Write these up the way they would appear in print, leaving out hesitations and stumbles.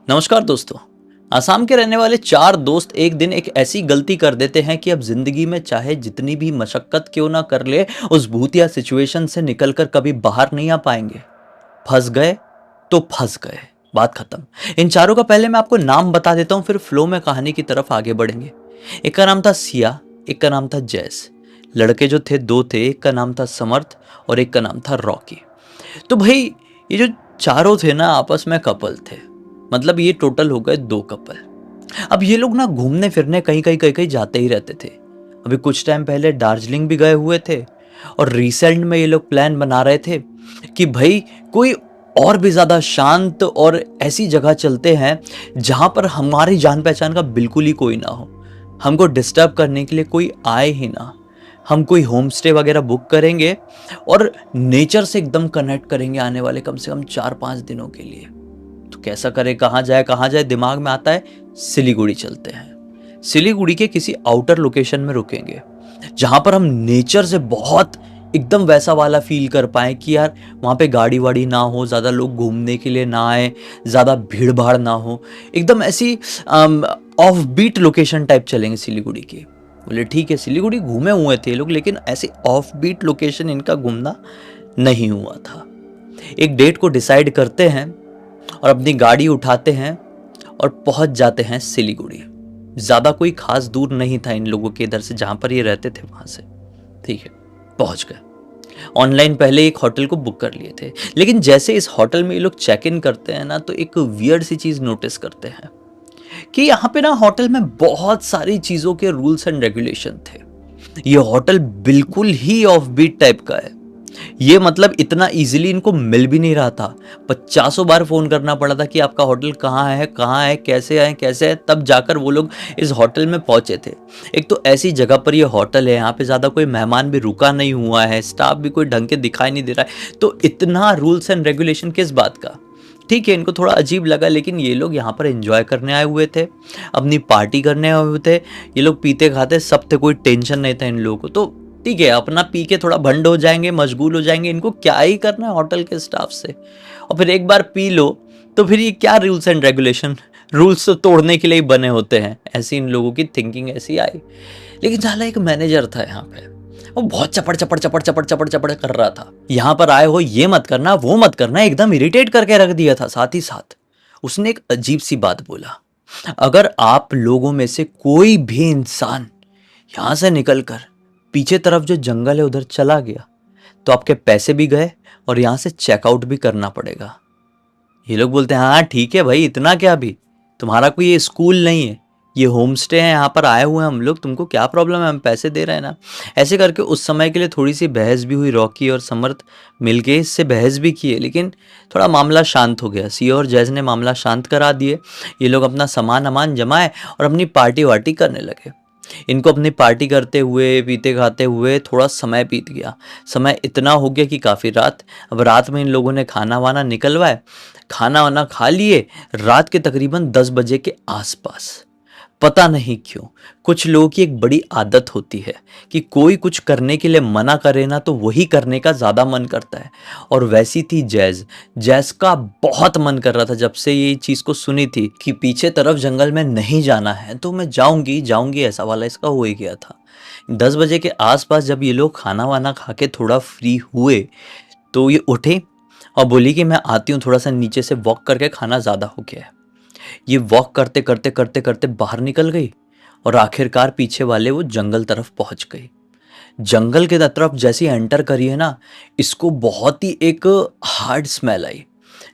नमस्कार दोस्तों। आसाम के रहने वाले चार दोस्त एक दिन एक ऐसी गलती कर देते हैं कि अब जिंदगी में चाहे जितनी भी मशक्कत क्यों ना कर ले, उस भूतिया सिचुएशन से निकलकर कभी बाहर नहीं आ पाएंगे। फंस गए तो फंस गए, बात खत्म। इन चारों का पहले मैं आपको नाम बता देता हूं, फिर फ्लो में कहानी की तरफ आगे बढ़ेंगे। एक का नाम था सिया, एक का नाम था जैस। लड़के जो थे दो थे, एक का नाम था समर्थ और एक का नाम था रॉकी। तो भाई, ये जो चारों थे ना, आपस में कपल थे। मतलब ये टोटल हो गए दो कपल। अब ये लोग ना घूमने फिरने कहीं कहीं जाते ही रहते थे। अभी कुछ टाइम पहले दार्जिलिंग भी गए हुए थे और रिसेंट में ये लोग प्लान बना रहे थे कि भाई कोई और भी ज़्यादा शांत और ऐसी जगह चलते हैं जहाँ पर हमारी जान पहचान का बिल्कुल ही कोई ना हो, हमको डिस्टर्ब करने के लिए कोई आए ही ना। हम कोई होम स्टे वगैरह बुक करेंगे और नेचर से एकदम कनेक्ट करेंगे आने वाले कम से कम 4-5 दिनों के लिए। तो कैसा करे, कहाँ जाए, दिमाग में आता है सिलीगुड़ी चलते हैं। सिलीगुड़ी के किसी आउटर लोकेशन में रुकेंगे जहां पर हम नेचर से बहुत एकदम वैसा वाला फील कर पाए कि यार वहां पे गाड़ी वाड़ी ना हो, ज्यादा लोग घूमने के लिए ना आए, ज्यादा भीड़ भाड़ ना हो, एकदम ऐसी ऑफ बीट लोकेशन टाइप चलेंगे सिलीगुड़ी की। बोले ठीक है, सिलीगुड़ी घूमे हुए थे लोग, लेकिन ऐसे ऑफ बीट लोकेशन इनका घूमना नहीं हुआ था। एक डेट को डिसाइड करते हैं और अपनी गाड़ी उठाते हैं और पहुंच जाते हैं सिलीगुड़ी। ज्यादा कोई खास दूर नहीं था इन लोगों के इधर से, जहां पर ये रहते थे वहां से। ठीक है, पहुंच गए। ऑनलाइन पहले एक होटल को बुक कर लिए थे, लेकिन जैसे इस होटल में ये लोग चेक इन करते हैं ना, तो एक वियर्ड सी चीज नोटिस करते हैं कि यहाँ पे ना होटल में बहुत सारी चीजों के रूल्स एंड रेगुलेशन थे। ये होटल बिल्कुल ही ऑफ बीट टाइप का है। ये मतलब इतना इजीली इनको मिल भी नहीं रहा था। 50 बार फोन करना पड़ा था कि आपका होटल कहाँ है, कैसे आए, कैसे है, तब जाकर वो लोग इस होटल में पहुंचे थे। एक तो ऐसी जगह पर ये होटल है, यहाँ पे ज़्यादा कोई मेहमान भी रुका नहीं हुआ है, स्टाफ भी कोई ढंग के दिखाई नहीं दे रहा है, तो इतना रूल्स एंड रेगुलेशन किस बात का। ठीक है, इनको थोड़ा अजीब लगा, लेकिन ये लोग यहाँ पर एंजॉय करने आए हुए थे, अपनी पार्टी करने आए हुए थे। ये लोग पीते खाते सब थे, कोई टेंशन नहीं था इन लोगों को। तो ठीक है, अपना पी के थोड़ा भंड हो जाएंगे, मशगूल हो जाएंगे, इनको क्या ही करना है होटल के स्टाफ से। और फिर एक बार पी लो तो फिर ये क्या रूल्स एंड रेगुलेशन, रूल्स तो तोड़ने के लिए ही बने होते हैं। ऐसी इन लोगों की थिंकिंग ऐसी आई। लेकिन साला एक मैनेजर था यहाँ पे, वो बहुत चपड़ कर रहा था। यहाँ पर आए हो, ये मत करना, वो मत करना, एकदम इरिटेट करके रख दिया था। साथ ही साथ उसने एक अजीब सी बात बोला, अगर आप लोगों में से कोई भी इंसान यहाँ से निकलकर पीछे तरफ जो जंगल है उधर चला गया तो आपके पैसे भी गए और यहाँ से चेकआउट भी करना पड़ेगा। ये लोग बोलते हैं हाँ ठीक है भाई, इतना क्या, भी तुम्हारा कोई ये स्कूल नहीं है, ये होम स्टे है, यहाँ पर आए हुए हैं हम लोग, तुमको क्या प्रॉब्लम है, हम पैसे दे रहे हैं ना। ऐसे करके उस समय के लिए थोड़ी सी बहस भी हुई। रॉकी और समर्थ मिलके इससे बहस भी किए, लेकिन थोड़ा मामला शांत हो गया। सिया और जैज ने मामला शांत करा दिए। ये लोग अपना सामान अमान जमाए और अपनी पार्टी वार्टी करने लगे। इनको अपनी पार्टी करते हुए पीते खाते हुए थोड़ा समय बीत गया। समय इतना हो गया कि काफ़ी रात। अब रात में इन लोगों ने खाना वाना निकलवाए, खाना वाना खा लिए रात के तकरीबन 10 बजे के आसपास। पता नहीं क्यों कुछ लोगों की एक बड़ी आदत होती है कि कोई कुछ करने के लिए मना करे ना तो वही करने का ज़्यादा मन करता है। और वैसी थी जैज। जैज का बहुत मन कर रहा था जब से ये चीज़ को सुनी थी कि पीछे तरफ जंगल में नहीं जाना है, तो मैं जाऊंगी, ऐसा वाला इसका हो ही गया था। 10 बजे के आसपास जब ये लोग खाना वाना खा के थोड़ा फ्री हुए तो ये उठे और बोली कि मैं आती हूँ, थोड़ा सा नीचे से वॉक करके, खाना ज़्यादा हो गया है। ये वॉक करते करते बाहर निकल गई और आखिरकार पीछे वाले वो जंगल तरफ पहुंच गई। जंगल के तरफ जैसे एंटर करी है ना, इसको बहुत ही एक हार्ड स्मेल आई,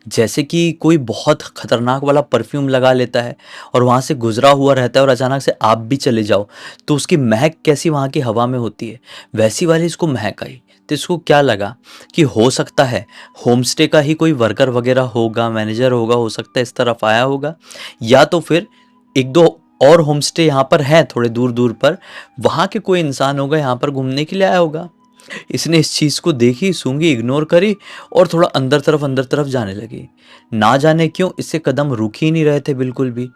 जैसे कि कोई बहुत खतरनाक वाला परफ्यूम लगा लेता है और वहाँ से गुजरा हुआ रहता है और अचानक से आप भी चले जाओ तो उसकी महक कैसी वहाँ की हवा में होती है, वैसी वाली इसको महक आई। तो इसको क्या लगा कि हो सकता है होम स्टे का ही कोई वर्कर वगैरह होगा, मैनेजर होगा, हो सकता है इस तरफ आया होगा, या तो फिर एक दो और होम स्टे यहाँ पर है थोड़े दूर दूर पर, वहाँ के कोई इंसान होगा यहाँ पर घूमने के लिए आया होगा। इसने इस चीज़ को देखी, सूंघी, इग्नोर करी और थोड़ा अंदर तरफ जाने लगी। ना जाने क्यों इससे कदम रुक ही नहीं रहे थे बिल्कुल भी।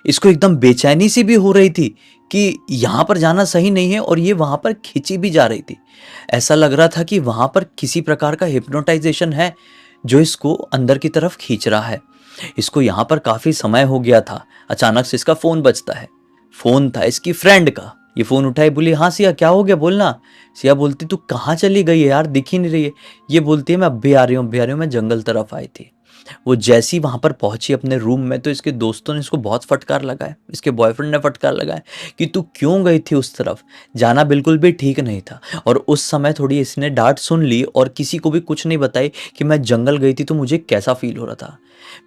इसको एकदम बेचैनी सी भी हो रही थी कि यहाँ पर जाना सही नहीं है और ये वहाँ पर खिंची भी जा रही थी। ऐसा लग रहा था कि वहाँ पर किसी प्रकार का हिप्नोटाइजेशन है जो इसको अंदर की तरफ खींच रहा है। इसको यहाँ पर काफ़ी समय हो गया था। अचानक से इसका फ़ोन बजता है। फ़ोन था इसकी फ्रेंड का। ये फ़ोन उठाई, बोली, हाँ सिया, क्या हो गया, बोलना। सिया बोलती, तू कहाँ चली गई है यार, दिख ही नहीं रही है। ये बोलती है, मैं अभी आ रही हूँ, अभी आ रही हूँ, मैं जंगल तरफ आई थी। वो जैसी वहां पर पहुंची अपने रूम में, तो इसके दोस्तों ने इसको बहुत फटकार लगाया, इसके बॉयफ्रेंड ने फटकार लगाया कि तू क्यों गई थी उस तरफ, जाना बिल्कुल भी ठीक नहीं था। और उस समय थोड़ी इसने डांट सुन ली और किसी को भी कुछ नहीं बताई कि मैं जंगल गई थी तो मुझे कैसा फील हो रहा था।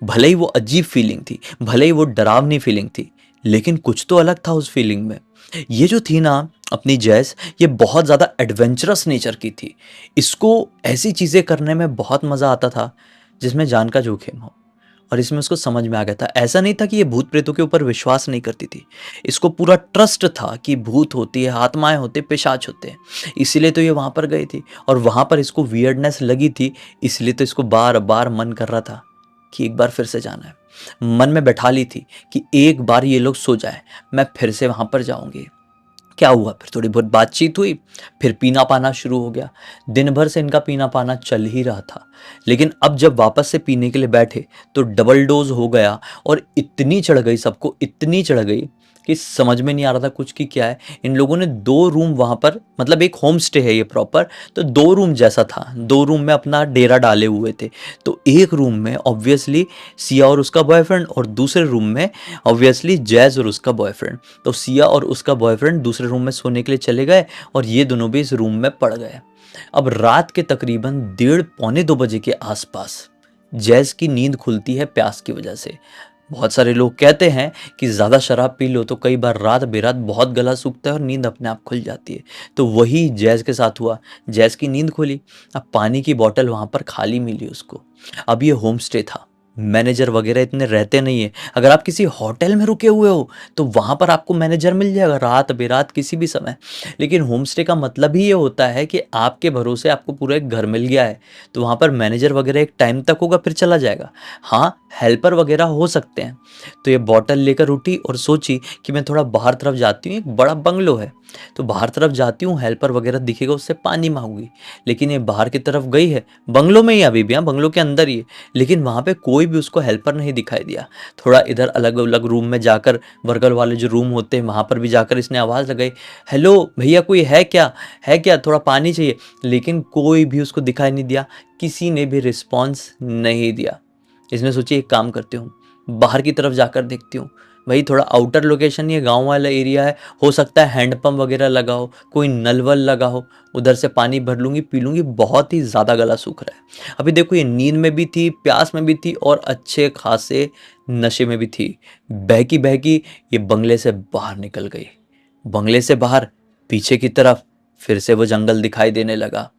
भले ही वो अजीब फीलिंग थी, भले ही वो डरावनी फीलिंग थी, लेकिन कुछ तो अलग था उस फीलिंग में। ये जो थी ना अपनी जैस, ये बहुत ज़्यादा एडवेंचरस नेचर की थी। इसको ऐसी चीज़ें करने में बहुत मज़ा आता था जिसमें जान का जोखिम हो। और इसमें उसको समझ में आ गया था, ऐसा नहीं था कि ये भूत प्रेतों के ऊपर विश्वास नहीं करती थी, इसको पूरा ट्रस्ट था कि भूत होती है, आत्माएं होते, पिशाच होते हैं। इसीलिए तो ये वहाँ पर गई थी और वहाँ पर इसको वियर्डनेस लगी थी, इसलिए तो इसको बार बार मन कर रहा था कि एक बार फिर से जाना है। मन में बैठा ली थी कि एक बार ये लोग सो जाए, मैं फिर से वहाँ पर जाऊँगी। क्या हुआ, फिर थोड़ी बहुत बातचीत हुई, फिर पीना पाना शुरू हो गया। दिन भर से इनका पीना पाना चल ही रहा था, लेकिन अब जब वापस से पीने के लिए बैठे तो डबल डोज हो गया और इतनी चढ़ गई सबको, इतनी चढ़ गई कि समझ में नहीं आ रहा था कुछ कि क्या है। इन लोगों ने 2 रूम वहाँ पर, मतलब एक होम स्टे है ये प्रॉपर, तो 2 रूम जैसा था, 2 रूम में अपना डेरा डाले हुए थे। तो एक रूम में ऑब्वियसली सिया और उसका बॉयफ्रेंड, और दूसरे रूम में ऑब्वियसली जैज और उसका बॉयफ्रेंड। तो सिया और उसका बॉयफ्रेंड दूसरे रूम में सोने के लिए चले गए और ये दोनों भी इस रूम में पड़ गए। अब रात के तकरीबन 1:30 पौने 2 बजे के आसपास जैज की नींद खुलती है प्यास की वजह से। बहुत सारे लोग कहते हैं कि ज़्यादा शराब पी लो तो कई बार रात बेरात बहुत गला सूखता है और नींद अपने आप खुल जाती है। तो वही जैज़ के साथ हुआ, जैज़ की नींद खुली। अब पानी की बॉटल वहाँ पर खाली मिली उसको। अब ये होम स्टे था, मैनेजर वगैरह इतने रहते नहीं है। अगर आप किसी होटल में रुके हुए हो तो वहाँ पर आपको मैनेजर मिल जाएगा रात बेरात किसी भी समय, लेकिन होम स्टे का मतलब ही ये होता है कि आपके भरोसे आपको पूरा एक घर मिल गया है, तो वहाँ पर मैनेजर वगैरह एक टाइम तक होगा फिर चला जाएगा। हाँ, हेल्पर वगैरह हो सकते हैं। तो ये बॉटल लेकर उठी और सोची कि मैं थोड़ा बाहर तरफ जाती हूँ, एक बड़ा बंगलो है, तो बाहर तरफ जाती हूँ, हेल्पर वगैरह दिखेगा उससे पानी मांगूंगी। लेकिन ये बाहर की तरफ गई है, बंगलो में ही अभी भी, हाँ बंगलो के अंदर ही है, लेकिन वहाँ पे कोई भी उसको हेल्पर नहीं दिखाई दिया। थोड़ा इधर अलग अलग रूम में जाकर, वर्कर वाले जो रूम होते हैं वहाँ पर भी जाकर इसने आवाज़ लगाई, हेलो भैया कोई है क्या, है क्या, थोड़ा पानी चाहिए। लेकिन कोई भी उसको दिखाई नहीं दिया, किसी ने भी रिस्पॉन्स नहीं दिया। इसने सोची एक काम करती हूँ, बाहर की तरफ जाकर देखती हूँ। वही थोड़ा आउटर लोकेशन, ये गांव वाला एरिया है, हो सकता है हैंडपंप वगैरह लगा हो, कोई नल वल लगा हो, उधर से पानी भर लूँगी, पी लूँगी। बहुत ही ज़्यादा गला सूख रहा है। अभी देखो ये नींद में भी थी, प्यास में भी थी और अच्छे खासे नशे में भी थी। बहकी बहकी ये बंगले से बाहर निकल गई। बंगले से बाहर पीछे की तरफ फिर से वो जंगल दिखाई देने लगा।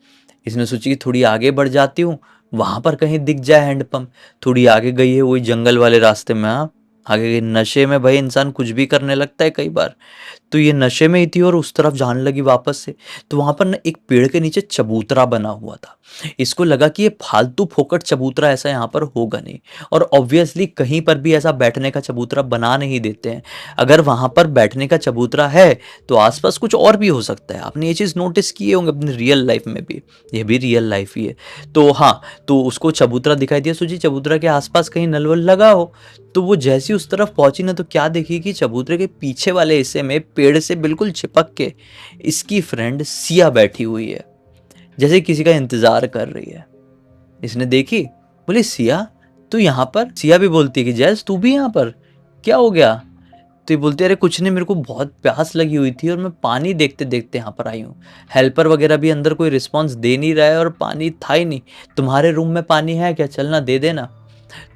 इसने सोची कि थोड़ी आगे बढ़ जाती हूँ, वहां पर कहीं दिख जाए हैंडपंप। थोड़ी आगे गई है वही जंगल वाले रास्ते में। हाँ, आगे गई। नशे में भाई इंसान कुछ भी करने लगता है कई बार। तो ये नशे में ही थी और उस तरफ जाने लगी वापस से। तो वहां पर ना एक पेड़ के नीचे चबूतरा बना हुआ था। इसको लगा कि ये फालतू फोकट चबूतरा ऐसा यहाँ पर होगा नहीं, और ऑब्वियसली कहीं पर भी ऐसा बैठने का चबूतरा बना नहीं देते हैं। अगर वहां पर बैठने का चबूतरा है तो आसपास कुछ और भी हो सकता है। आपने ये चीज़ नोटिस किए होंगे अपनी रियल लाइफ में भी, ये भी रियल लाइफ ही है। तो हाँ, तो उसको चबूतरा दिखाई दिया, सोची चबूतरा के आसपास कहीं नल वल लगा हो। तो वो जैसी उस तरफ पहुंची ना, तो क्या देखी कि चबूतरे के पीछे वाले हिस्से में पेड़ से बिल्कुल चिपक के इसकी फ्रेंड सिया बैठी हुई है, जैसे किसी का इंतजार कर रही है। इसने देखी, बोली सिया तू यहाँ पर। सिया भी बोलती है कि जैस तू भी यहाँ पर, क्या हो गया। तो ये बोलती है, अरे कुछ नहीं, मेरे को बहुत प्यास लगी हुई थी और मैं पानी देखते देखते यहाँ पर आई हूँ। हेल्पर वगैरह भी अंदर कोई रिस्पॉन्स दे नहीं रहा है और पानी था ही नहीं। तुम्हारे रूम में पानी है क्या, चलना दे देना।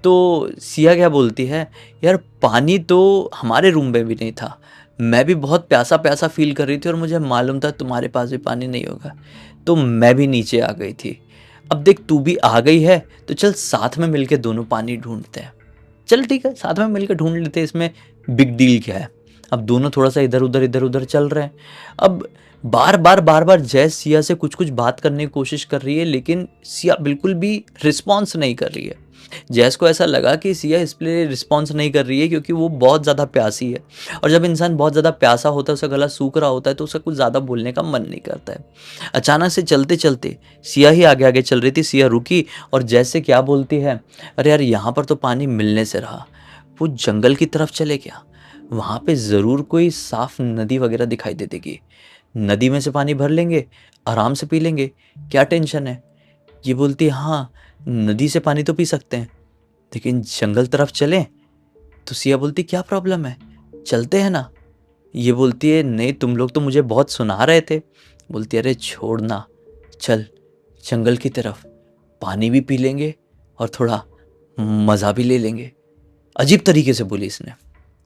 तो सिया क्या बोलती है, यार पानी तो हमारे रूम में भी नहीं था, मैं भी बहुत प्यासा प्यासा फील कर रही थी और मुझे मालूम था तुम्हारे पास भी पानी नहीं होगा, तो मैं भी नीचे आ गई थी। अब देख तू भी आ गई है तो चल साथ में मिलके दोनों पानी ढूंढते हैं। चल ठीक है, साथ में मिलकर ढूंढ लेते हैं, इसमें बिग डील क्या है। अब दोनों थोड़ा सा इधर उधर चल रहे हैं। अब बार बार जैस सिया से कुछ कुछ बात करने की कोशिश कर रही है, लेकिन सिया बिल्कुल भी रिस्पॉन्स नहीं कर रही है। जैस को ऐसा लगा कि सिया इसलिए रिस्पॉन्स नहीं कर रही है क्योंकि वो बहुत ज़्यादा प्यासी है, और जब इंसान बहुत ज़्यादा प्यासा होता है, उसका गला सूख रहा होता है, तो उसे कुछ ज़्यादा बोलने का मन नहीं करता है। अचानक से चलते चलते सिया ही आगे आगे चल रही थी। सिया रुकी और जैस से क्या बोलती है, अरे यार यहाँ पर तो पानी मिलने से रहा, वो जंगल की तरफ चले क्या, वहाँ पे ज़रूर कोई साफ नदी वगैरह दिखाई दे देगी, नदी में से पानी भर लेंगे, आराम से पी लेंगे, क्या टेंशन है। ये बोलती है हाँ, नदी से पानी तो पी सकते हैं, लेकिन जंगल तरफ चलें। तो सिया बोलती क्या प्रॉब्लम है, चलते हैं ना। ये बोलती है नहीं, तुम लोग तो मुझे बहुत सुना रहे थे। बोलती है अरे छोड़ना, चल जंगल की तरफ, पानी भी पी लेंगे और थोड़ा मज़ा भी ले लेंगे। अजीब तरीके से बोली इसने।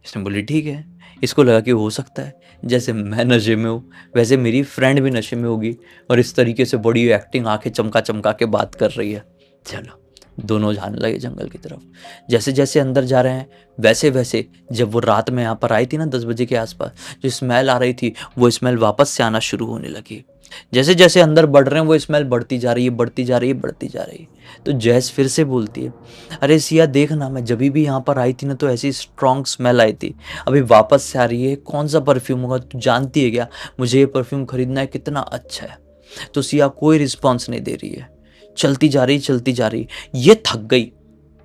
इसने बोली ठीक है। इसको लगा कि हो सकता है जैसे मैं नशे में हूँ वैसे मेरी फ्रेंड भी नशे में होगी, और इस तरीके से बड़ी एक्टिंग, आंखें चमका चमका के बात कर रही है। चलो दोनों जाने लगे जंगल की तरफ। जैसे जैसे अंदर जा रहे हैं वैसे वैसे जब वो रात में यहाँ पर आई थी ना 10 बजे के आसपास, जो स्मेल आ रही थी वो स्मेल वापस से आना शुरू होने लगी। जैसे जैसे अंदर बढ़ रहे हैं वो स्मेल बढ़ती जा रही है, बढ़ती जा रही है, बढ़ती जा रही है। तो जैस फिर से बोलती है अरे सिया देख ना, मैं जब भी यहाँ पर आई थी ना तो ऐसी स्ट्रॉन्ग स्मेल आई थी, अभी वापस से आ रही है, कौन सा परफ्यूम होगा, तू जानती है क्या, मुझे ये परफ्यूम खरीदना है, कितना अच्छा है। तो सिया कोई रिस्पॉन्स नहीं दे रही है, चलती जा रही, चलती जा रही। ये थक गई,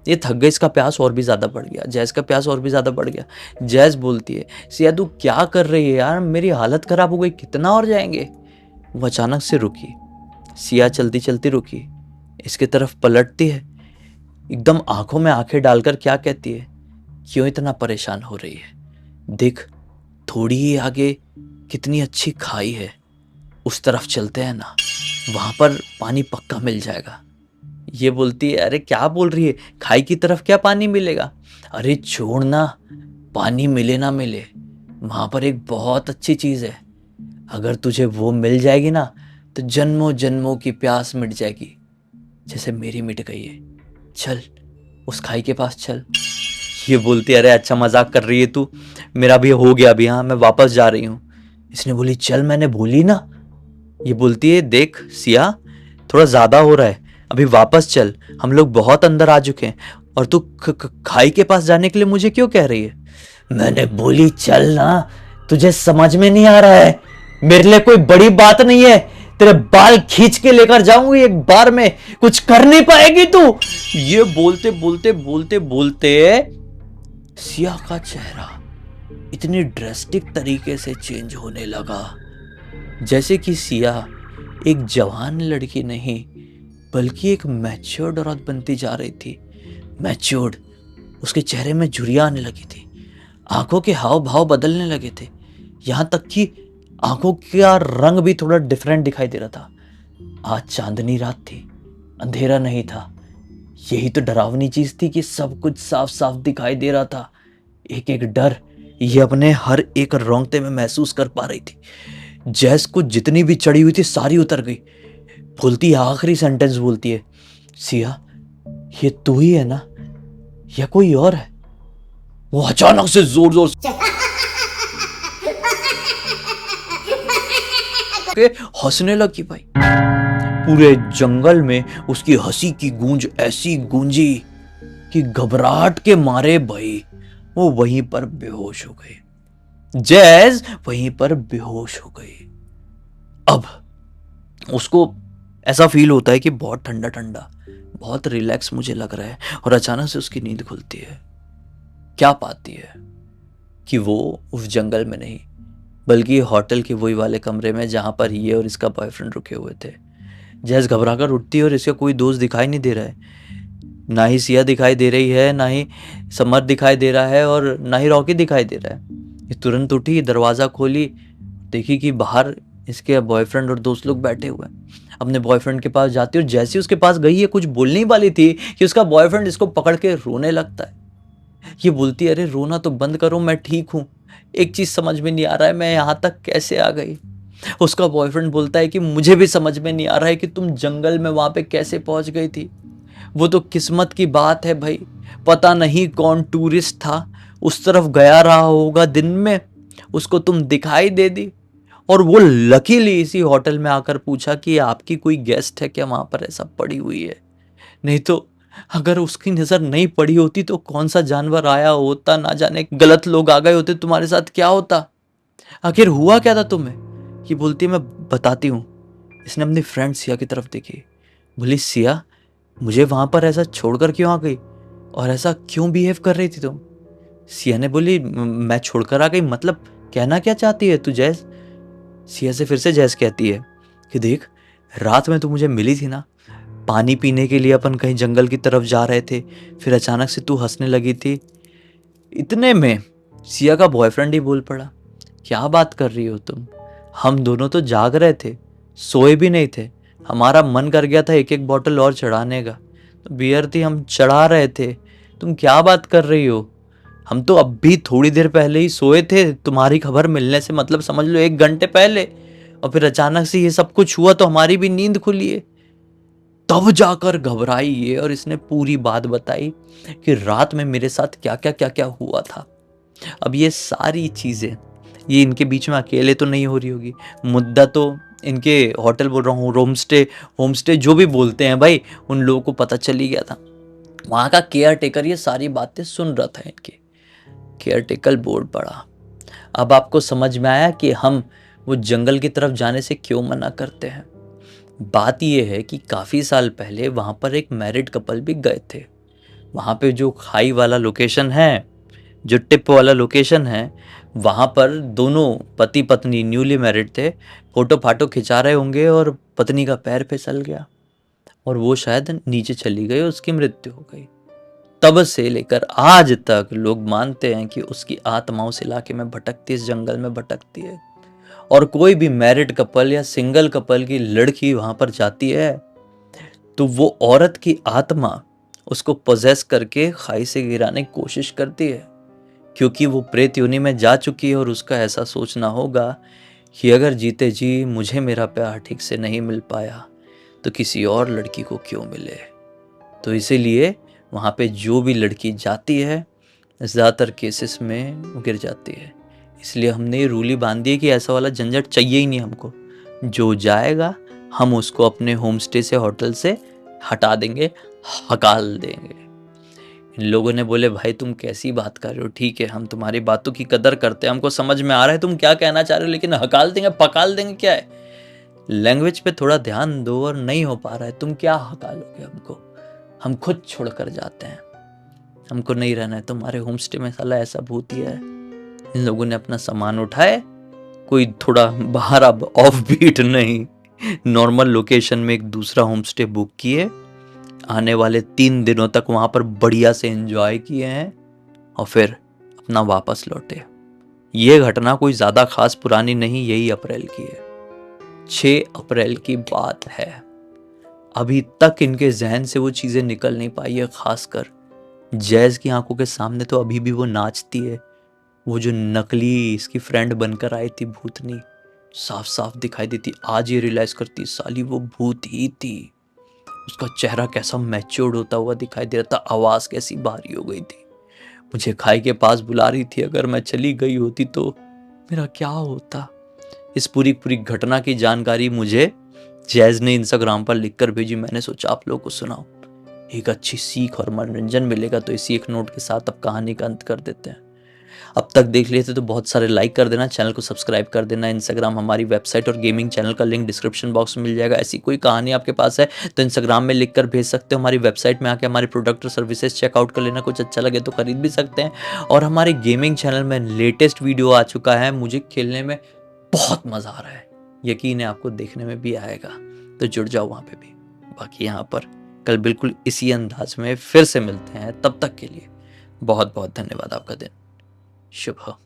ये थक गई, इसका प्यास और भी ज़्यादा बढ़ गया, जैस का प्यास और भी ज़्यादा बढ़ गया। जैस बोलती है सिया तू क्या कर रही है यार, मेरी हालत ख़राब हो गई, कितना और जाएंगे। वो अचानक से रुकी, सिया चलती चलती रुकी, इसके तरफ पलटती है, एकदम आंखों में आंखें डालकर क्या कहती है, क्यों इतना परेशान हो रही है, देख थोड़ी ही आगे कितनी अच्छी खाई है, उस तरफ चलते हैं ना, वहां पर पानी पक्का मिल जाएगा। ये बोलती है अरे क्या बोल रही है, खाई की तरफ क्या पानी मिलेगा, अरे छोड़ ना, पानी मिले ना मिले, वहां पर एक बहुत अच्छी चीज है, अगर तुझे वो मिल जाएगी ना तो जन्मों जन्मों की प्यास मिट जाएगी, जैसे मेरी मिट गई है, चल उस खाई के पास चल। ये बोलती अरे अच्छा मजाक कर रही है तू, मेरा भी हो गया अभी, हाँ मैं वापस जा रही हूँ। इसने बोली चल, मैंने बोली ना। ये बोलती है देख सिया, थोड़ा ज्यादा हो रहा है, अभी वापस चल, हम लोग बहुत अंदर आ चुके हैं, और तू खाई के पास जाने के लिए मुझे क्यों कह रही है। मैंने बोली चल ना, तुझे समझ में नहीं आ रहा है, मेरे लिए कोई बड़ी बात नहीं है, तेरे बाल खींच के लेकर जाऊंगी एक बार में, कुछ कर नहीं पाएगी तू। ये बोलते बोलते बोलते बोलते सिया का चेहरा इतनी ड्रेस्टिक तरीके से चेंज होने लगा, जैसे कि सिया एक जवान लड़की नहीं बल्कि एक मैच्योर्ड औरत बनती जा रही थी। मैच्योर्ड, उसके चेहरे में झुर्रियां आने लगी थी, आंखों के हाव भाव बदलने लगे थे, यहां तक कि आंखों का रंग भी थोड़ा डिफरेंट दिखाई दे रहा था। आज चांदनी रात थी, अंधेरा नहीं था, यही तो डरावनी चीज थी कि सब कुछ साफ साफ दिखाई दे रहा था। एक एक डर ये अपने हर एक रोंगटे में महसूस कर पा रही थी। जैस को जितनी भी चढ़ी हुई थी सारी उतर गई। बोलती है, आखिरी सेंटेंस बोलती है, सिया ये तू ही है ना या कोई और है। वो अचानक से जोर जोर से हंसने लगी भाई। पूरे जंगल में उसकी हंसी की गूंज ऐसी गूंजी कि घबराहट के मारे भाई वो वहीं पर बेहोश हो गए। जैज वहीं पर बेहोश हो गई। अब उसको ऐसा फील होता है कि बहुत ठंडा ठंडा, बहुत रिलैक्स मुझे लग रहा है, और अचानक से उसकी नींद खुलती है। क्या पाती है कि वो उस जंगल में नहीं बल्कि होटल के वही वाले कमरे में जहां पर ये और इसका बॉयफ्रेंड रुके हुए थे। जैस घबराकर उठती है और इसका कोई दोस्त दिखाई नहीं दे रहा है, ना ही सिया दिखाई दे रही है, ना ही समर दिखाई दे रहा है, और ना ही रॉकी दिखाई दे रहा है। ये तुरंत उठी, दरवाज़ा खोली, देखी कि बाहर इसके बॉयफ्रेंड और दोस्त लोग बैठे हुए हैं। अपने बॉयफ्रेंड के पास जाती है और जैसे उसके पास गई है, कुछ बोलने ही वाली थी कि उसका बॉयफ्रेंड इसको पकड़ के रोने लगता है। ये बोलती है अरे रोना तो बंद करो, मैं ठीक हूँ, एक चीज़ समझ में नहीं आ रहा है, मैं यहाँ तक कैसे आ गई। उसका बॉयफ्रेंड बोलता है कि मुझे भी समझ में नहीं आ रहा है कि तुम जंगल में वहाँ पे कैसे पहुँच गई थी। वो तो किस्मत की बात है भाई, पता नहीं कौन टूरिस्ट था उस तरफ गया रहा होगा दिन में, उसको तुम दिखाई दे दी, और वो लकीली इसी होटल में आकर पूछा कि आपकी कोई गेस्ट है क्या वहाँ पर, ऐसा पड़ी हुई है, नहीं तो अगर उसकी नज़र नहीं पड़ी होती तो कौन सा जानवर आया होता, ना जाने गलत लोग आ गए होते, तुम्हारे साथ क्या होता, आखिर हुआ क्या था तुम्हें? ये बोलती है मैं बताती हूँ। इसने अपनी फ्रेंड सिया की तरफ देखी, बोली सिया मुझे वहां पर ऐसा छोड़कर क्यों आ गई और ऐसा क्यों बिहेव कर रही थी तुम? सिया ने बोली मैं छोड़कर आ गई मतलब कहना क्या चाहती है तू जैस? सिया से फिर से जैस कहती है कि देख रात में तू मुझे मिली थी ना, पानी पीने के लिए अपन कहीं जंगल की तरफ जा रहे थे, फिर अचानक से तू हंसने लगी थी। इतने में सिया का बॉयफ्रेंड ही बोल पड़ा, क्या बात कर रही हो तुम, हम दोनों तो जाग रहे थे, सोए भी नहीं थे, हमारा मन कर गया था एक एक बॉटल और चढ़ाने का, तो बियर थी हम चढ़ा रहे थे, तुम क्या बात कर रही हो, हम तो अब भी थोड़ी देर पहले ही सोए थे, तुम्हारी खबर मिलने से मतलब समझ लो 1 घंटे पहले, और फिर अचानक से ये सब कुछ हुआ तो हमारी भी नींद खुली है। तब जाकर घबराई ये और इसने पूरी बात बताई कि रात में मेरे साथ क्या क्या हुआ था। अब ये सारी चीजें ये इनके बीच में अकेले तो नहीं हो रही होगी, मुद्दा तो इनके होटल बोल रहा हूँ होम स्टे जो भी बोलते हैं भाई, उन लोगों को पता चल ही गया था। वहां का केयर टेकर ये सारी बातें सुन रहा था, इनके केयर टेकर बोल पड़ा। अब आपको समझ में आया कि हम वो जंगल की तरफ जाने से क्यों मना करते हैं। बात यह है कि काफी साल पहले वहां पर एक मैरिड कपल भी गए थे। वहां पे जो खाई वाला लोकेशन है, जो टिप वाला लोकेशन है, वहां पर दोनों पति पत्नी न्यूली मैरिड थे, फोटो फाटो खिंचा रहे होंगे और पत्नी का पैर फिसल गया और वो शायद नीचे चली गई, उसकी मृत्यु हो गई। तब से लेकर आज तक लोग मानते हैं कि उसकी आत्मा उस इलाके में भटकती, इस जंगल में भटकती है। और कोई भी मैरिड कपल या सिंगल कपल की लड़की वहां पर जाती है तो वो औरत की आत्मा उसको पोजेस करके खाई से गिराने की कोशिश करती है, क्योंकि वो प्रेत योनि में जा चुकी है और उसका ऐसा सोचना होगा कि अगर जीते जी मुझे मेरा प्यार ठीक से नहीं मिल पाया तो किसी और लड़की को क्यों मिले। तो इसीलिए वहाँ पे जो भी लड़की जाती है ज़्यादातर केसेस में वो गिर जाती है। इसलिए हमने ये रूल ही बांध दी है कि ऐसा वाला झंझट चाहिए ही नहीं हमको। जो जाएगा हम उसको अपने होम स्टे से, होटल से हटा देंगे, हकाल देंगे। इन लोगों ने बोले भाई तुम कैसी बात कर रहे हो, ठीक है हम तुम्हारी बातों की कदर करते हैं, हमको समझ में आ रहा है तुम क्या कहना चाह रहे हो, लेकिन हकाल देंगे पकाल देंगे क्या है, लैंग्वेज पे थोड़ा ध्यान दो। और नहीं हो पा रहा है, तुम क्या हकालोगे हमको, हम खुद छोड़ कर जाते हैं, हमको नहीं रहना है तुम्हारे होम स्टे में, साला ऐसा भूत ही है। इन लोगों ने अपना सामान उठाए, कोई थोड़ा बाहर अब ऑफ बीट नहीं, नॉर्मल लोकेशन में एक दूसरा होम स्टे बुक किए, आने वाले 3 दिनों तक वहां पर बढ़िया से एंजॉय किए हैं और फिर अपना वापस लौटे। ये घटना कोई ज्यादा खास पुरानी नहीं, यही अप्रैल की है, 6 अप्रैल की बात है। अभी तक इनके जहन से वो चीजें निकल नहीं पाई है, खासकर जैज की आंखों के सामने तो अभी भी वो नाचती है। वो जो नकली इसकी फ्रेंड बनकर आई थी भूतनी, साफ साफ दिखाई देती। आज ये रियलाइज करती साली वो भूत ही थी। उसका चेहरा कैसा मैच्योर्ड होता हुआ दिखाई दे रहा था, आवाज कैसी भारी हो गई थी। मुझे खाई के पास बुला रही थी, अगर मैं चली गई होती तो मेरा क्या होता। इस पूरी पूरी घटना की जानकारी मुझे जैज ने इंस्टाग्राम पर लिखकर भेजी। मैंने सोचा आप लोगों को सुनाओ, एक अच्छी सीख और मनोरंजन मिलेगा। तो इसी एक नोट के साथ अब कहानी का अंत कर देते हैं। अब तक देख लिए थे तो बहुत सारे लाइक कर देना, चैनल को सब्सक्राइब कर देना। इंस्टाग्राम, हमारी वेबसाइट और गेमिंग चैनल का लिंक डिस्क्रिप्शन बॉक्स में मिल जाएगा। ऐसी कोई कहानी आपके पास है तो इंस्टाग्राम में लिख कर भेज सकते हो, हमारी वेबसाइट में आके हमारे प्रोडक्ट और सर्विसेज चेकआउट कर लेना, कुछ अच्छा लगे तो खरीद भी सकते हैं। और हमारे गेमिंग चैनल में लेटेस्ट वीडियो आ चुका है, मुझे खेलने में बहुत मजा आ रहा है, यकीन है आपको देखने में भी आएगा, तो जुड़ जाओ वहां पे भी। बाकी यहाँ पर कल बिल्कुल इसी अंदाज में फिर से मिलते हैं, तब तक के लिए बहुत बहुत धन्यवाद। आपका दिन शुभ हो।